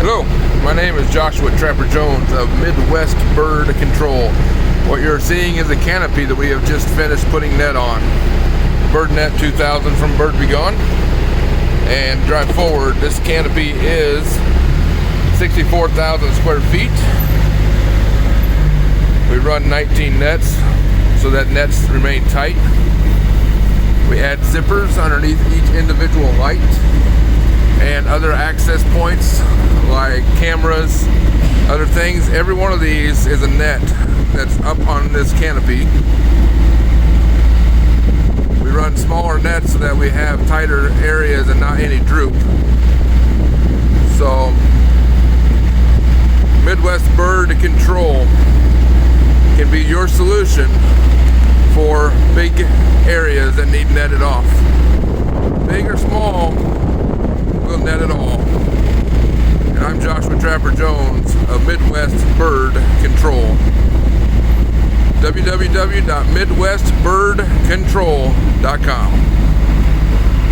Hello, my name is Joshua Trapper Jones of Midwest Bird Control. What you're seeing is a canopy that we have just finished putting net on. Bird Net 2000 from Bird Be Gone. And drive forward, this canopy is 64,000 square feet. We run 19 nets so that nets remain tight. We add zippers underneath each individual light and other access points like cameras, other things. Every one of these is a net that's up on this canopy. We run smaller nets so that we have tighter areas and not any droop. So Midwest Bird Control can be your solution for big areas that need netted off. Big or small, we'll net it all. And I'm Joshua Trapper Jones of Midwest Bird Control. www.midwestbirdcontrol.com